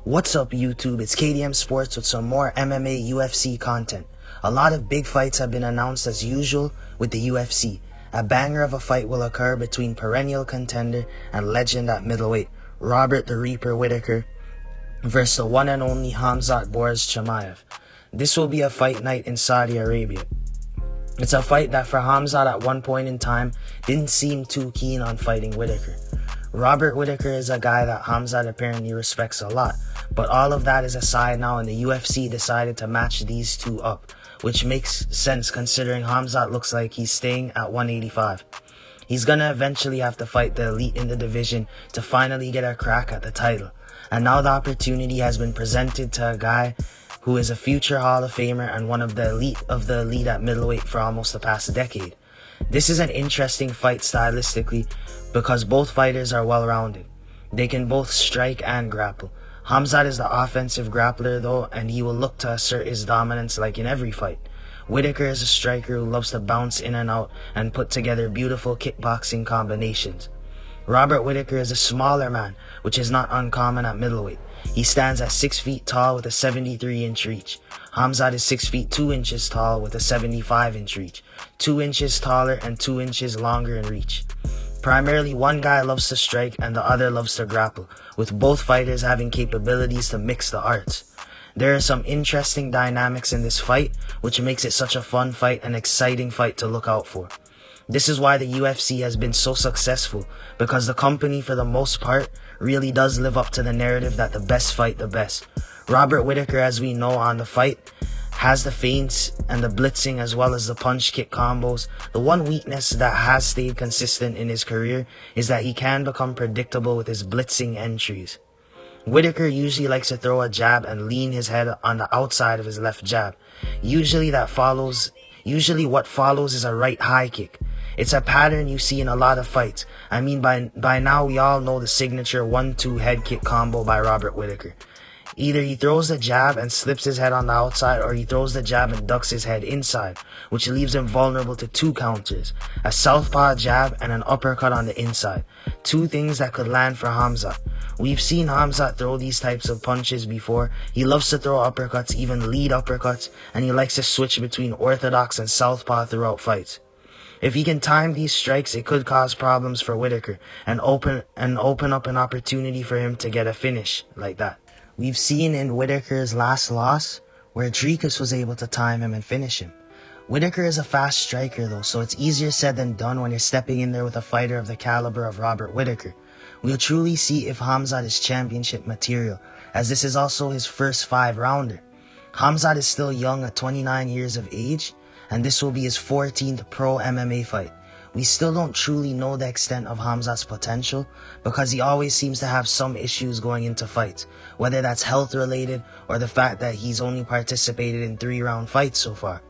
What's up YouTube, it's K.D.M Sports with some more MMA UFC content. A lot of big fights have been announced as usual with the UFC. A banger of a fight will occur between perennial contender and legend at middleweight, Robert the Reaper Whittaker versus the one and only Khamzat Chimaev. This will be a fight night in Saudi Arabia. It's a fight that for Khamzat at one point in time didn't seem too keen on fighting Whittaker. Robert Whittaker is a guy that Khamzat apparently respects a lot, but all of that is aside now, and the UFC decided to match these two up, which makes sense considering Khamzat looks like he's staying at 185. He's gonna eventually have to fight the elite in the division to finally get a crack at the title, and now the opportunity has been presented to a guy who is a future Hall of Famer and one of the elite at middleweight for almost the past decade. This is an interesting fight stylistically because both fighters are well-rounded. They can both strike and grapple. Khamzat is the offensive grappler though, and he will look to assert his dominance like in every fight. Whittaker is a striker who loves to bounce in and out and put together beautiful kickboxing combinations. Robert Whittaker is a smaller man, which is not uncommon at middleweight. He stands at 6 feet tall with a 73-inch reach. Khamzat is 6 feet 2 inches tall with a 75-inch reach, 2 inches taller and 2 inches longer in reach. Primarily, one guy loves to strike and the other loves to grapple, with both fighters having capabilities to mix the arts. There are some interesting dynamics in this fight, which makes it such a fun fight and exciting fight to look out for. This is why the UFC has been so successful, because the company for the most part really does live up to the narrative that the best fight the best. Robert Whittaker, as we know on the fight, has the feints and the blitzing as well as the punch-kick combos. The one weakness that has stayed consistent in his career is that he can become predictable with his blitzing entries. Whittaker usually likes to throw a jab and lean his head on the outside of his left jab. Usually what follows is a right high kick. It's a pattern you see in a lot of fights. I mean, by now we all know the signature 1-2 head kick combo by Robert Whittaker. Either he throws the jab and slips his head on the outside, or he throws the jab and ducks his head inside, which leaves him vulnerable to two counters, a southpaw jab and an uppercut on the inside. Two things that could land for Khamzat. We've seen Khamzat throw these types of punches before. He loves to throw uppercuts, even lead uppercuts, and he likes to switch between orthodox and southpaw throughout fights. If he can time these strikes, it could cause problems for Whittaker and open up an opportunity for him to get a finish like that. We've seen in Whittaker's last loss where Dricus was able to time him and finish him. Whittaker is a fast striker though, so it's easier said than done when you're stepping in there with a fighter of the caliber of Robert Whittaker. We'll truly see if Khamzat is championship material, as this is also his first 5-rounder. Khamzat is still young at 29 years of age, and this will be his 14th pro MMA fight. We still don't truly know the extent of Khamzat's potential because he always seems to have some issues going into fights, whether that's health related or the fact that he's only participated in 3-round fights so far.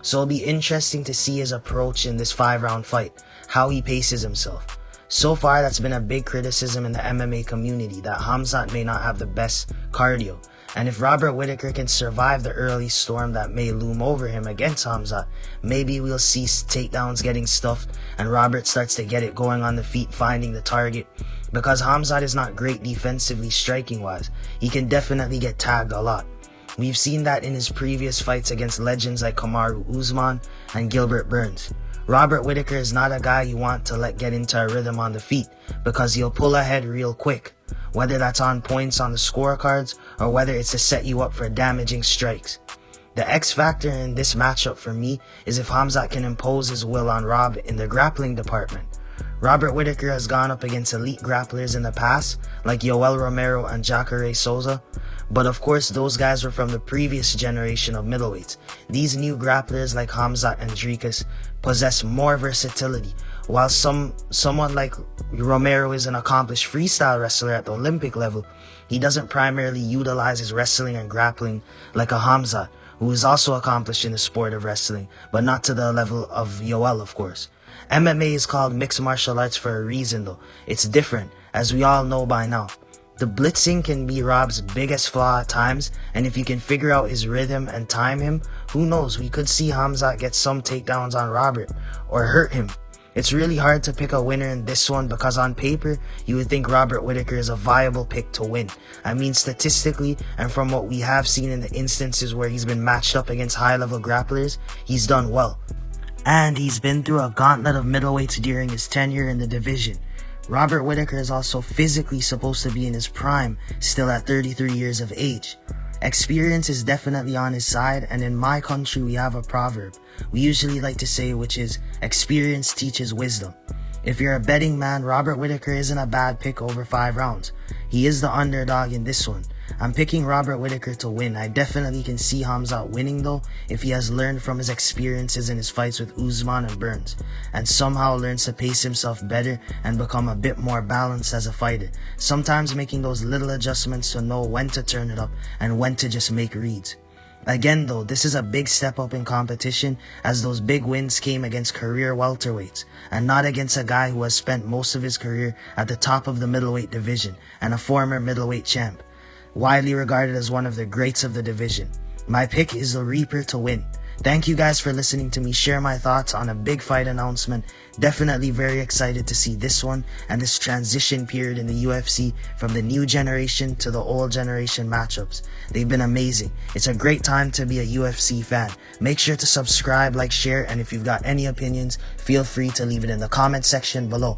So it'll be interesting to see his approach in this 5-round fight, how he paces himself. So far, that's been a big criticism in the MMA community, that Khamzat may not have the best cardio. And if Robert Whittaker can survive the early storm that may loom over him against Khamzat, maybe we'll see takedowns getting stuffed and Robert starts to get it going on the feet, finding the target. Because Khamzat is not great defensively striking-wise, he can definitely get tagged a lot. We've seen that in his previous fights against legends like Kamaru Usman and Gilbert Burns. Robert Whittaker is not a guy you want to let get into a rhythm on the feet because he'll pull ahead real quick, whether that's on points on the scorecards or whether it's to set you up for damaging strikes. The X factor in this matchup for me is if Khamzat can impose his will on Rob in the grappling department. Robert Whittaker has gone up against elite grapplers in the past like Yoel Romero and Jacare Souza, but of course those guys were from the previous generation of middleweights. These new grapplers like Khamzat and Dricus possess more versatility, while someone like Romero is an accomplished freestyle wrestler at the Olympic level. He doesn't primarily utilize his wrestling and grappling like a Khamzat, who is also accomplished in the sport of wrestling, but not to the level of Yoel, of course. MMA is called mixed martial arts for a reason though. It's different, as we all know by now. The blitzing can be Rob's biggest flaw at times, and if you can figure out his rhythm and time him, who knows, we could see Khamzat get some takedowns on Robert, or hurt him. It's really hard to pick a winner in this one because on paper, you would think Robert Whittaker is a viable pick to win. I mean, statistically, and from what we have seen in the instances where he's been matched up against high-level grapplers, he's done well. And he's been through a gauntlet of middleweights during his tenure in the division. Robert Whittaker is also physically supposed to be in his prime, still at 33 years of age. Experience is definitely on his side, and in my country we have a proverb we usually like to say, which is, experience teaches wisdom. If you're a betting man, Robert Whittaker isn't a bad pick over 5 rounds. He is the underdog in this one. I'm picking Robert Whittaker to win. I definitely can see Khamzat winning though, if he has learned from his experiences in his fights with Usman and Burns, and somehow learns to pace himself better and become a bit more balanced as a fighter, sometimes making those little adjustments to know when to turn it up and when to just make reads. Again though, this is a big step up in competition, as those big wins came against career welterweights, and not against a guy who has spent most of his career at the top of the middleweight division and a former middleweight champ, widely regarded as one of the greats of the division. My pick is the Reaper to win. Thank you guys for listening to me share my thoughts on a big fight announcement. Definitely very excited to see this one and this transition period in the UFC from the new generation to the old generation matchups. They've been amazing. It's a great time to be a UFC fan. Make sure to subscribe, like, share, and if you've got any opinions, feel free to leave it in the comment section below.